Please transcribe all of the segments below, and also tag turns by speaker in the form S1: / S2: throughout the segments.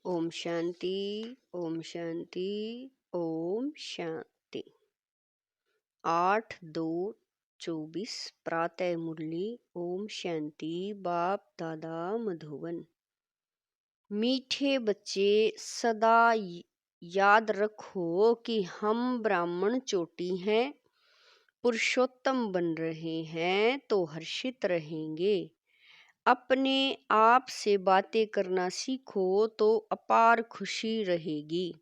S1: ओम शांति, ओम शांति, ओम शांति। 8/2/24 प्रातः मुरली। ओम शांति। बाप दादा मधुबन। मीठे बच्चे, सदा याद रखो कि हम ब्राह्मण चोटी हैं, पुरुषोत्तम बन रहे हैं तो हर्षित रहेंगे। अपने आप से बातें करना सीखो तो अपार खुशी रहेगी।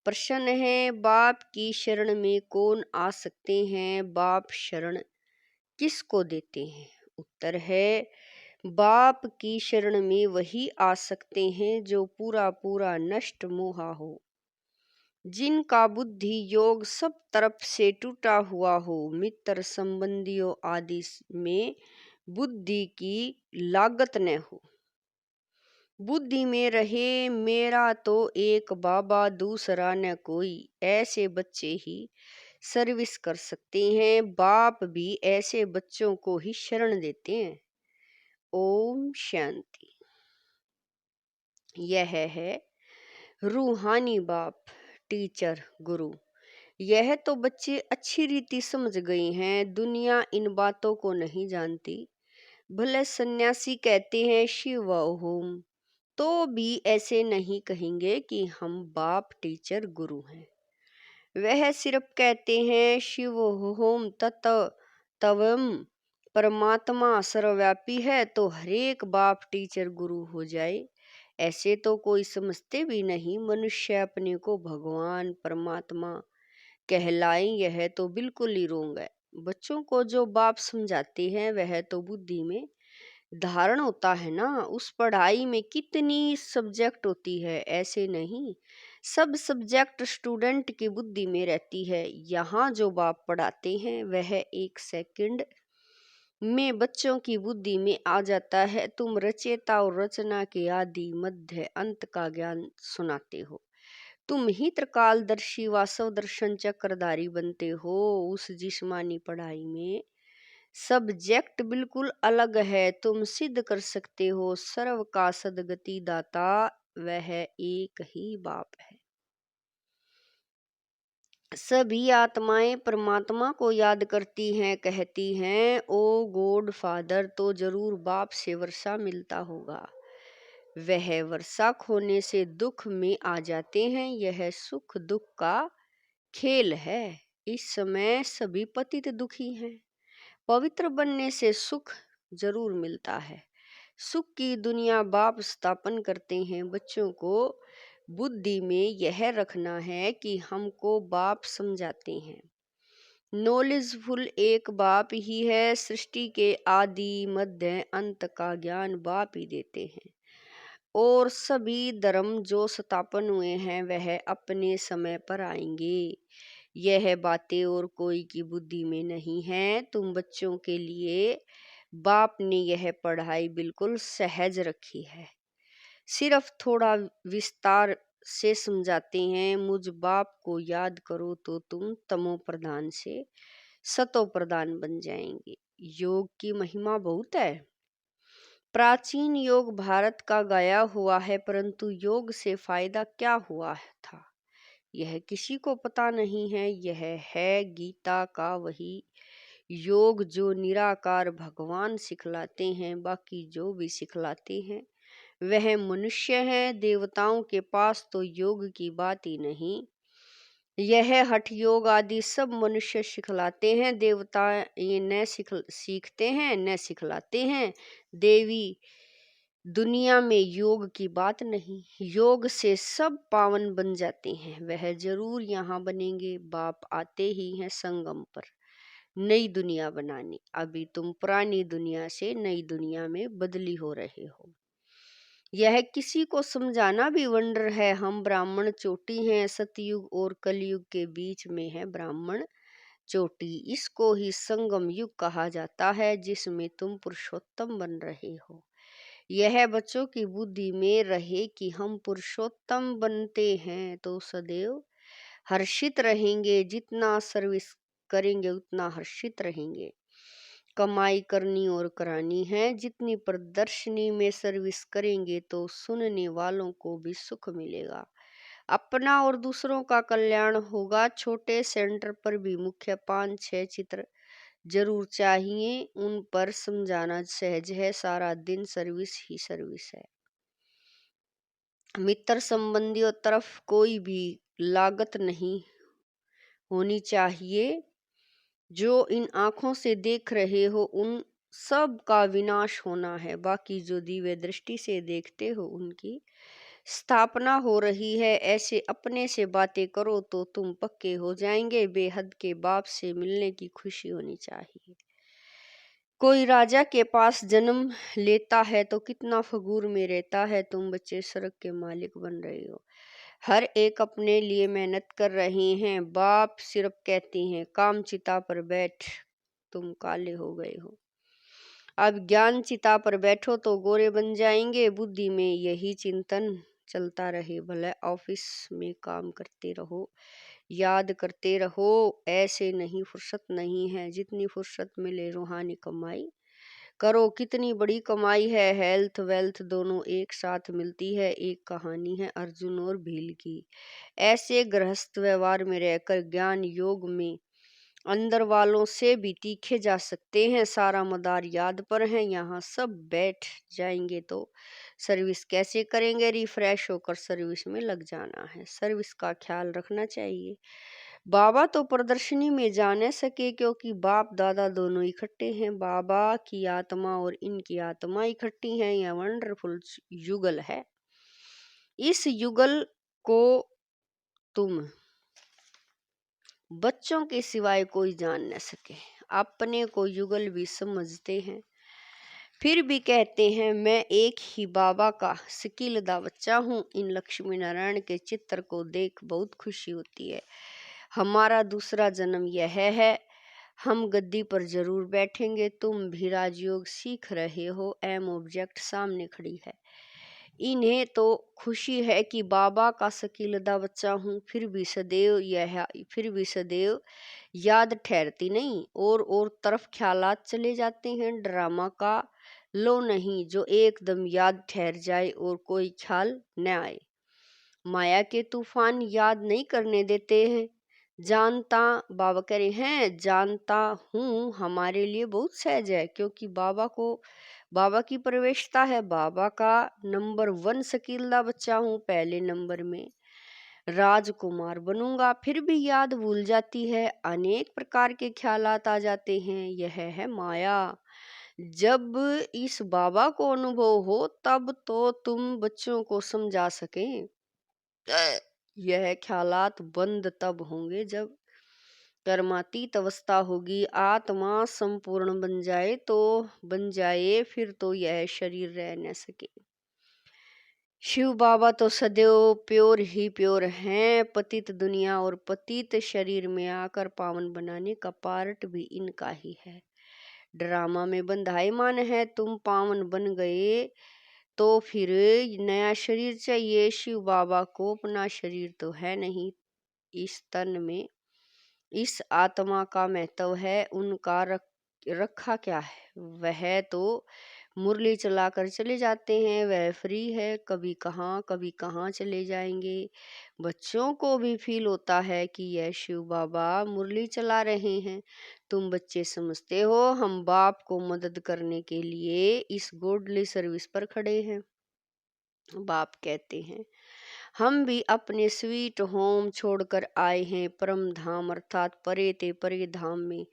S1: प्रश्न है, बाप की शरण में कौन आ सकते हैं? बाप शरण किसको देते हैं? उत्तर है, बाप की शरण में वही आ सकते हैं जो पूरा पूरा नष्ट मोहा हो, जिनका बुद्धि योग सब तरफ से टूटा हुआ हो, मित्र संबंधियों आदि में बुद्धि की लागत न हो, बुद्धि में रहे मेरा तो एक बाबा दूसरा न कोई। ऐसे बच्चे ही सर्विस कर सकते हैं। बाप भी ऐसे बच्चों को ही शरण देते हैं। ओम शांति। यह है रूहानी बाप, टीचर, गुरु। यह तो बच्चे अच्छी रीति समझ गए हैं। दुनिया इन बातों को नहीं जानती। भले सन्यासी कहते हैं शिव ओम, तो भी ऐसे नहीं कहेंगे कि हम बाप टीचर गुरु हैं। वह सिर्फ कहते हैं शिव होम तत् तवम, परमात्मा सर्वव्यापी है तो हरेक बाप टीचर गुरु हो जाए। ऐसे तो कोई समझते भी नहीं। मनुष्य अपने को भगवान परमात्मा कहलाएं, यह तो बिल्कुल ही रोंग है। बच्चों को जो बाप समझाते हैं वह तो बुद्धि में धारण होता है ना। उस पढ़ाई में कितनी सब्जेक्ट होती है, ऐसे नहीं सब सब्जेक्ट स्टूडेंट की बुद्धि में रहती है। यहाँ जो बाप पढ़ाते हैं वह 1 सेकंड में बच्चों की बुद्धि में आ जाता है। तुम रचेता और रचना के आदि मध्य अंत का ज्ञान सुनाते हो। तुम ही त्रिकालदर्शी वासव दर्शन चक्रधारी बनते हो। उस जिस्मानी पढ़ाई में सब्जेक्ट बिल्कुल अलग है। तुम सिद्ध कर सकते हो सर्व का सदगति दाता वह एक ही बाप है। सभी आत्माएं परमात्मा को याद करती हैं, कहती हैं ओ गॉड फादर, तो जरूर बाप से वर्षा मिलता होगा। वह वर्षा खोने से दुख में आ जाते हैं। यह सुख दुख का खेल है। इस समय सभी पतित दुखी हैं। पवित्र बनने से सुख जरूर मिलता है। सुख की दुनिया बाप स्थापन करते हैं। बच्चों को बुद्धि में यह रखना है कि हमको बाप समझाते हैं। नॉलेजफुल एक बाप ही है। सृष्टि के आदि मध्य अंत का ज्ञान बाप ही देते हैं। और सभी धर्म जो स्थापन हुए हैं वह अपने समय पर आएंगे। यह बातें और कोई की बुद्धि में नहीं है। तुम बच्चों के लिए बाप ने यह पढ़ाई बिल्कुल सहज रखी है। सिर्फ थोड़ा विस्तार से समझाते हैं। मुझ बाप को याद करो तो तुम तमो प्रधान से सतो प्रधान बन जाएंगे। योग की महिमा बहुत है। प्राचीन योग भारत का गाया हुआ है, परंतु योग से फायदा क्या हुआ था यह किसी को पता नहीं है। यह है गीता का वही योग जो निराकार भगवान सिखलाते हैं। बाकी जो भी सिखलाते हैं वह मनुष्य है। देवताओं के पास तो योग की बात ही नहीं। यह हठ योग आदि सब मनुष्य सिखलाते हैं। देवता ये न सीखते हैं न सिखलाते हैं। देवी दुनिया में योग की बात नहीं। योग से सब पावन बन जाते हैं। वह जरूर यहाँ बनेंगे। बाप आते ही हैं संगम पर नई दुनिया बनाने। अभी तुम पुरानी दुनिया से नई दुनिया में बदली हो रहे हो। यह किसी को समझाना भी वंडर है। हम ब्राह्मण चोटी हैं। सतयुग और कलयुग के बीच में है ब्राह्मण चोटी। इसको ही संगम युग कहा जाता है, जिसमें तुम पुरुषोत्तम बन रहे हो। यह बच्चों की बुद्धि में रहे कि हम पुरुषोत्तम बनते हैं तो सदैव हर्षित रहेंगे। जितना सर्विस करेंगे उतना हर्षित रहेंगे। कमाई करनी और करानी है। जितनी प्रदर्शनी में सर्विस करेंगे तो सुनने वालों को भी सुख मिलेगा, अपना और दूसरों का कल्याण होगा। छोटे सेंटर पर भी मुख्य 5-6 चित्र जरूर चाहिए, उन पर समझाना सहज है। सारा दिन सर्विस ही सर्विस है। मित्र संबंधियों तरफ कोई भी लागत नहीं होनी चाहिए। जो इन आंखों से देख रहे हो उन सब का विनाश होना है, बाकी जो दिव्य दृष्टि से देखते हो उनकी स्थापना हो रही है। ऐसे अपने से बातें करो तो तुम पक्के हो जाएंगे। बेहद के बाप से मिलने की खुशी होनी चाहिए। कोई राजा के पास जन्म लेता है तो कितना फगूर में रहता है। तुम बच्चे सड़क के मालिक बन रहे हो, हर एक अपने लिए मेहनत कर रहे हैं। बाप सिर्फ कहती हैं काम चिता पर बैठ, तुम काले हो गए हो। अब ज्ञान चिता पर बैठो तो गोरे बन जाएंगे। बुद्धि में यही चिंतन चलता रहे, भले ऑफिस में काम करते रहो, याद करते रहो ऐसे नहीं फुर्सत नहीं है। जितनी फुर्सत मिले रूहानी कमाई करो। कितनी बड़ी कमाई है, हेल्थ वेल्थ दोनों एक साथ मिलती है। एक कहानी है अर्जुन और भील की। ऐसे गृहस्थ व्यवहार में रहकर ज्ञान योग में अंदर वालों से भी तीखे जा सकते हैं। सारा मदार याद पर है, यहाँ सब बैठ जाएंगे तो सर्विस कैसे करेंगे। रिफ्रेश होकर सर्विस में लग जाना है, सर्विस का ख्याल रखना चाहिए। बाबा तो प्रदर्शनी में जा न सके क्योंकि बाप दादा दोनों इकट्ठे हैं। बाबा की आत्मा और इनकी आत्मा इकट्ठी हैं। यह वंडरफुल युगल है। इस युगल को तुम बच्चों के सिवाय कोई जान न सके। अपने को युगल भी समझते हैं, फिर भी कहते हैं मैं एक ही बाबा का सिकीलदा बच्चा हूँ। इन लक्ष्मी नारायण के चित्र को देख बहुत खुशी होती है। हमारा दूसरा जन्म यह है, हम गद्दी पर जरूर बैठेंगे। तुम भी राजयोग सीख रहे हो, एम ऑब्जेक्ट सामने खड़ी है। इन्हें तो खुशी है कि बाबा का सकीलदा बच्चा हूँ, फिर भी सदैव याद ठहरती नहीं। और तरफ ख्यालात चले जाते हैं। ड्रामा का लो नहीं जो एकदम याद ठहर जाए और कोई ख्याल न आए। माया के तूफान याद नहीं करने देते हैं। जानता बाबा कह रहे हैं, जानता हूँ हमारे लिए बहुत सहज है क्योंकि बाबा की प्रवेशता है। बाबा का नंबर 1 सकीलदा बच्चा हूँ, पहले नंबर में राजकुमार बनूंगा। फिर भी याद भूल जाती है, अनेक प्रकार के ख्यालात आ जाते हैं। यह है माया। जब इस बाबा को अनुभव हो तब तो तुम बच्चों को समझा सकें। यह ख्यालात बंद तब होंगे जब कर्मातीत अवस्था होगी, आत्मा संपूर्ण बन जाए फिर तो यह शरीर रह न सके। शिव बाबा तो सदैव प्योर ही प्योर हैं। पतित दुनिया और पतित शरीर में आकर पावन बनाने का पार्ट भी इनका ही है। ड्रामा में बंधाईमान है। तुम पावन बन गए तो फिर नया शरीर चाहिए। शिव बाबा को अपना शरीर तो है नहीं, इस तन में इस आत्मा का महत्व है। उनका रखा क्या है, वह तो मुरली चलाकर चले जाते हैं। वह फ्री है, कभी कहाँ चले जाएंगे। बच्चों को भी फील होता है कि यह शिव बाबा मुरली चला रहे हैं। तुम बच्चे समझते हो हम बाप को मदद करने के लिए इस गॉडली सर्विस पर खड़े हैं। बाप कहते हैं हम भी अपने स्वीट होम छोड़कर आए हैं परम धाम, अर्थात परे ते परे धाम में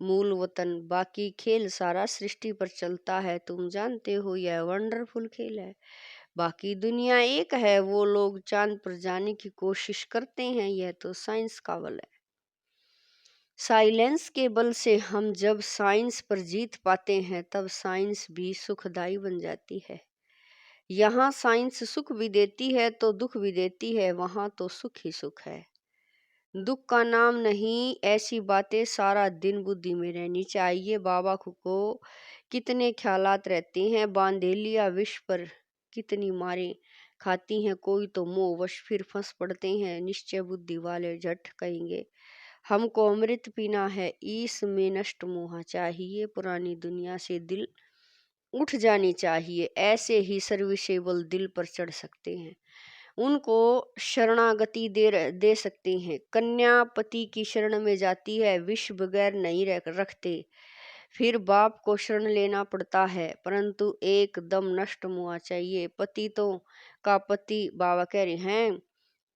S1: मूल वतन। बाकी खेल सारा सृष्टि पर चलता है, तुम जानते हो यह वंडरफुल खेल है। बाकी दुनिया एक है, वो लोग चांद पर जाने की कोशिश करते हैं, यह तो साइंस का बल है। साइलेंस के बल से हम जब साइंस पर जीत पाते हैं तब साइंस भी सुखदायी बन जाती है। यहाँ साइंस सुख भी देती है तो दुख भी देती है, वहाँ तो सुख ही सुख है, दुख का नाम नहीं। ऐसी बातें सारा दिन बुद्धि में रहनी चाहिए। बाबा को कितने ख्यालात रहते हैं। बांधे लिया विष पर कितनी मारें खाती हैं, कोई तो मोह वश फिर फंस पड़ते हैं। निश्चय बुद्धि वाले झट कहेंगे हमको अमृत पीना है, इसमें नष्ट मोह चाहिए, पुरानी दुनिया से दिल उठ जानी चाहिए। ऐसे ही सर्विसेबल दिल पर चढ़ सकते हैं, उनको शरणागति दे सकते हैं। कन्या पति की शरण में जाती है, विष बगैर नहीं रखते, फिर बाप को शरण लेना पड़ता है, परंतु एकदम नष्ट मुआ चाहिए। पतितों का पति, बाबा कह रहे हैं,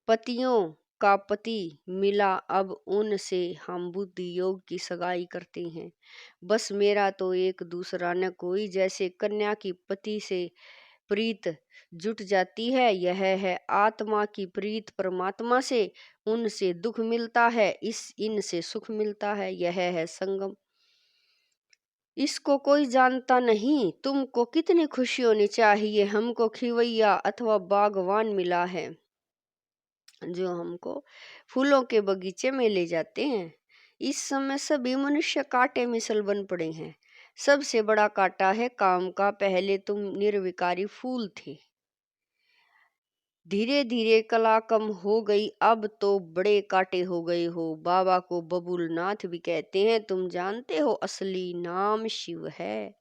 S1: पतियों का पति मिला, अब उनसे हम बुद्धि योग की सगाई करते हैं। बस मेरा तो एक दूसरा न कोई, जैसे कन्या की पति से प्रीत जुट जाती है, यह है आत्मा की प्रीत परमात्मा से, उनसे दुख मिलता है, इनसे सुख मिलता है, यह है संगम। इसको कोई जानता नहीं, तुमको कितनी खुशी होनी चाहिए। हमको खिवैया अथवा बागवान मिला है, जो हमको फूलों के बगीचे में ले जाते हैं। इस समय सभी मनुष्य कांटे मिसल बन पड़े हैं। सबसे बड़ा कांटा है काम का। पहले तुम निर्विकारी फूल थे, धीरे धीरे कला कम हो गई, अब तो बड़े कांटे हो गए हो। बाबा को बबूलनाथ भी कहते हैं। तुम जानते हो असली नाम शिव है।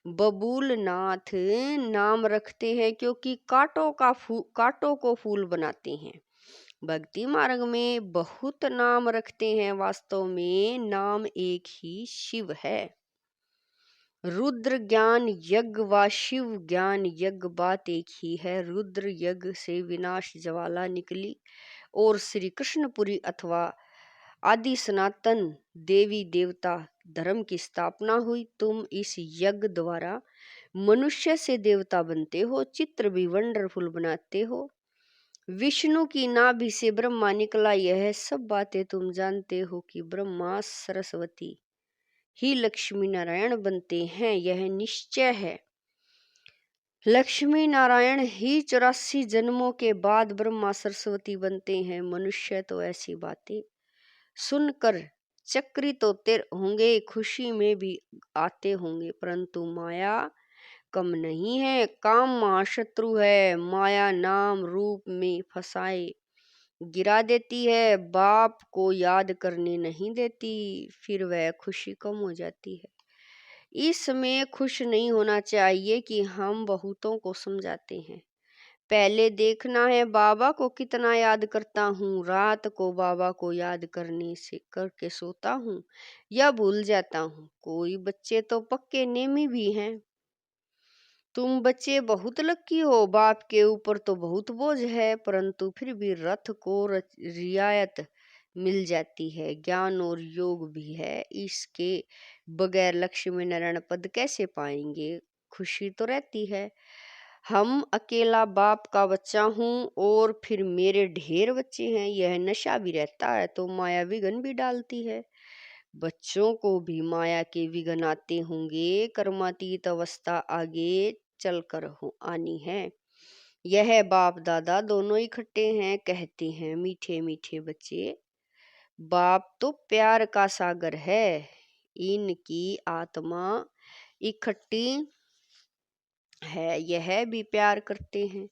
S1: बबूलनाथ नाम रखते हैं क्योंकि कांटों को फूल बनाते हैं। भक्ति मार्ग में बहुत नाम रखते हैं, वास्तव में नाम एक ही शिव है। रुद्र ज्ञान यज्ञ व शिव ज्ञान यज्ञ बात एक ही है। रुद्र यज्ञ से विनाश ज्वाला निकली और श्री कृष्णपुरी अथवा आदि सनातन देवी देवता धर्म की स्थापना हुई। तुम इस यज्ञ द्वारा मनुष्य से देवता बनते हो, चित्र भी वंडरफुल बनाते हो। विष्णु की नाभि से ब्रह्मा निकला, यह सब बातें तुम जानते हो कि ब्रह्मा सरस्वती ही लक्ष्मी नारायण बनते हैं, यह निश्चय है। लक्ष्मी नारायण ही 84 जन्मों के बाद ब्रह्मा सरस्वती बनते हैं। मनुष्य तो ऐसी बातें सुनकर चक्रित होते होंगे, खुशी में भी आते होंगे, परंतु माया कम नहीं है। काम महाशत्रु है, माया नाम रूप में फंसाए गिरा देती है, बाप को याद करने नहीं देती, फिर वह खुशी कम हो जाती है। इसमें खुश नहीं होना चाहिए कि हम बहुतों को समझाते हैं। पहले देखना है बाबा को कितना याद करता हूँ। रात को बाबा को याद करके सोता हूँ या भूल जाता हूँ। कोई बच्चे तो पक्के नेमी भी हैं। तुम बच्चे बहुत लकी हो, बाप के ऊपर तो बहुत बोझ है, परंतु फिर भी रथ को रियायत मिल जाती है, ज्ञान और योग भी है। इसके बगैर लक्ष्मी नारायण पद कैसे पाएंगे? खुशी तो रहती है। हम अकेला बाप का बच्चा हूँ और फिर मेरे ढेर बच्चे हैं, यह नशा भी रहता है तो माया विघन भी डालती है। बच्चों को भी माया के विघन आते होंगे, कर्मातीत अवस्था आगे चलकर आनी है। यह बाप दादा दोनों इकट्ठे हैं, कहते हैं मीठे मीठे बच्चे। बाप तो प्यार का सागर है, इनकी आत्मा इकट्ठी है, यह भी प्यार करते हैं।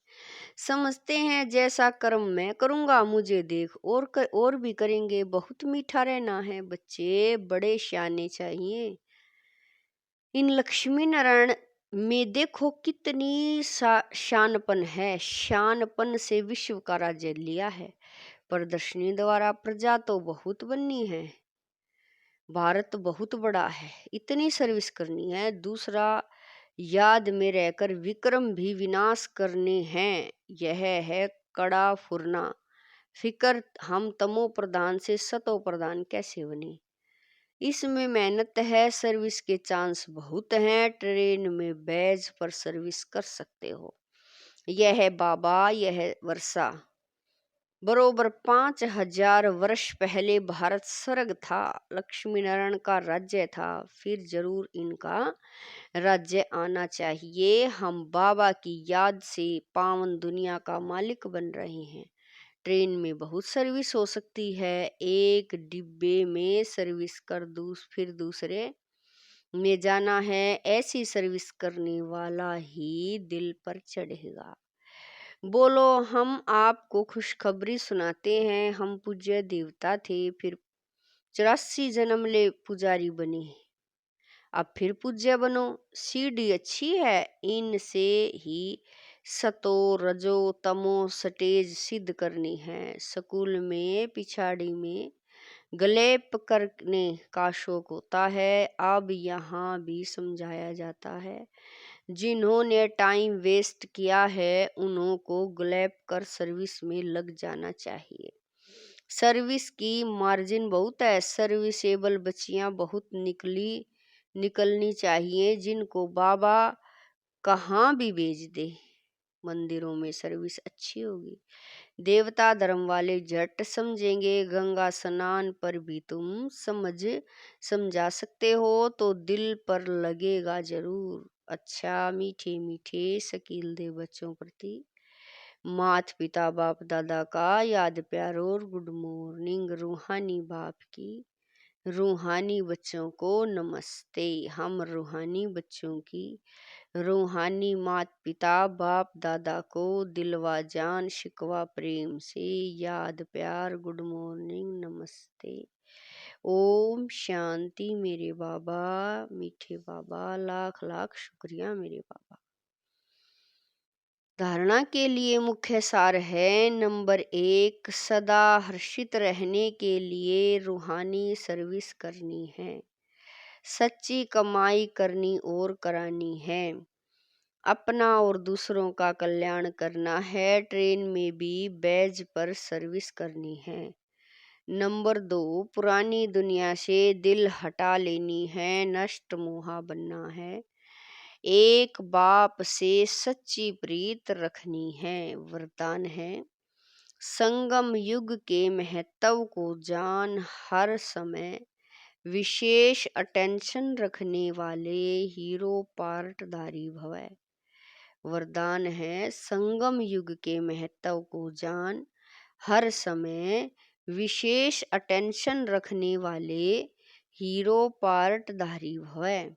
S1: समझते हैं जैसा कर्म मैं करूँगा मुझे देख और भी करेंगे। बहुत मीठा रहना है, बच्चे बड़े शाने चाहिए। इन लक्ष्मी नारायण में देखो कितनी शानपन है। शानपन से विश्व का राज्य लिया है। प्रदर्शनी द्वारा प्रजा तो बहुत बननी है। भारत बहुत बड़ा है, इतनी सर्विस करनी है। दूसरा याद में रहकर विक्रम भी विनाश करने हैं। यह है कड़ा फुरना फिकर। हम तमो प्रधान से सतो प्रधान कैसे बने? इसमें मेहनत है, सर्विस के चांस बहुत हैं। ट्रेन में बैज पर सर्विस कर सकते हो। यह है बाबा, यह है वर्षा। बरोबर 5000 वर्ष पहले भारत स्वर्ग था, लक्ष्मी नारायण का राज्य था, फिर जरूर इनका राज्य आना चाहिए। हम बाबा की याद से पावन दुनिया का मालिक बन रहे हैं। ट्रेन में बहुत सर्विस हो सकती है, एक डिब्बे में सर्विस कर फिर दूसरे में जाना है। ऐसी सर्विस करने वाला ही दिल पर चढ़ेगा। बोलो, हम आपको खुशखबरी सुनाते हैं। हम पूज्य देवता थे, फिर 84 जन्म ले पुजारी बने, अब फिर पूज्य बनो। सीढ़ी अच्छी है, इनसे ही सतो रजो तमो स्टेज सिद्ध करनी है। स्कूल में पिछाड़ी में गलेप करने का शौक होता है, अब यहाँ भी समझाया जाता है। जिन्होंने टाइम वेस्ट किया है उन्हों को गलेप कर सर्विस में लग जाना चाहिए। सर्विस की मार्जिन बहुत है, सर्विसेबल बच्चियां बहुत निकलनी चाहिए, जिनको बाबा कहाँ भी भेज दे मंदिरों में सर्विस अच्छी होगी। देवता धर्म वाले झट समझेंगे, गंगा स्नान पर भी तुम समझा सकते हो तो दिल पर लगेगा जरूर। अच्छा मीठे मीठे शकील दे बच्चों प्रति मात पिता बाप दादा का याद प्यार और गुड मॉर्निंग। रूहानी बाप की रूहानी बच्चों को नमस्ते। हम रूहानी बच्चों की रूहानी मात पिता बाप दादा को दिलवा जान शिकवा प्रेम से याद प्यार गुड मॉर्निंग नमस्ते। ओम शांति मेरे बाबा, मीठे बाबा, लाख लाख शुक्रिया मेरे बाबा। धारणा के लिए मुख्य सार है, नंबर 1, सदा हर्षित रहने के लिए रूहानी सर्विस करनी है, सच्ची कमाई करनी और करानी है, अपना और दूसरों का कल्याण करना है, ट्रेन में भी बैज पर सर्विस करनी है। नंबर 2, पुरानी दुनिया से दिल हटा लेनी है, नष्ट मोहा बनना है, एक बाप से सच्ची प्रीत रखनी है। वरदान है, संगम युग के महत्व को जान, हर समय विशेष अटेंशन रखने वाले हीरो पार्टधारी भव। वरदान है, संगम युग के महत्व को जान, हर समय विशेष अटेंशन रखने वाले हीरो पार्टधारी भव।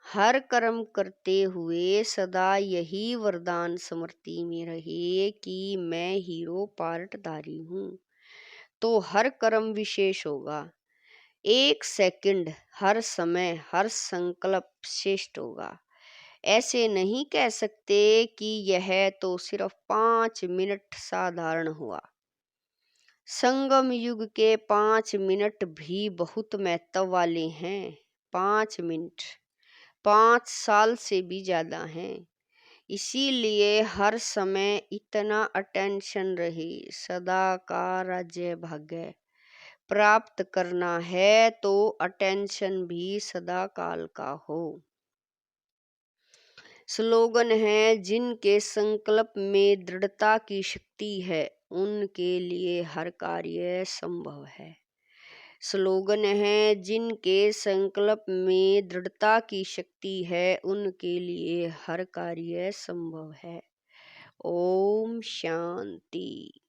S1: हर कर्म करते हुए सदा यही वरदान स्मृति में रहे कि मैं हीरो पार्टधारी हूँ, तो हर कर्म विशेष होगा। एक सेकंड, हर समय, हर संकल्प श्रेष्ठ होगा। ऐसे नहीं कह सकते कि यह तो सिर्फ 5 मिनट साधारण हुआ। संगम युग के 5 मिनट भी बहुत महत्व वाले हैं। 5 मिनट 5 साल से भी ज्यादा हैं। इसीलिए हर समय इतना अटेंशन रहे। सदा का राज्य भाग्य प्राप्त करना है तो अटेंशन भी सदा काल का हो। स्लोगन है, जिनके संकल्प में दृढ़ता की शक्ति है उनके लिए हर कार्य संभव है। स्लोगन है, जिनके संकल्प में दृढ़ता की शक्ति है उनके लिए हर कार्य संभव है। ओम शांति।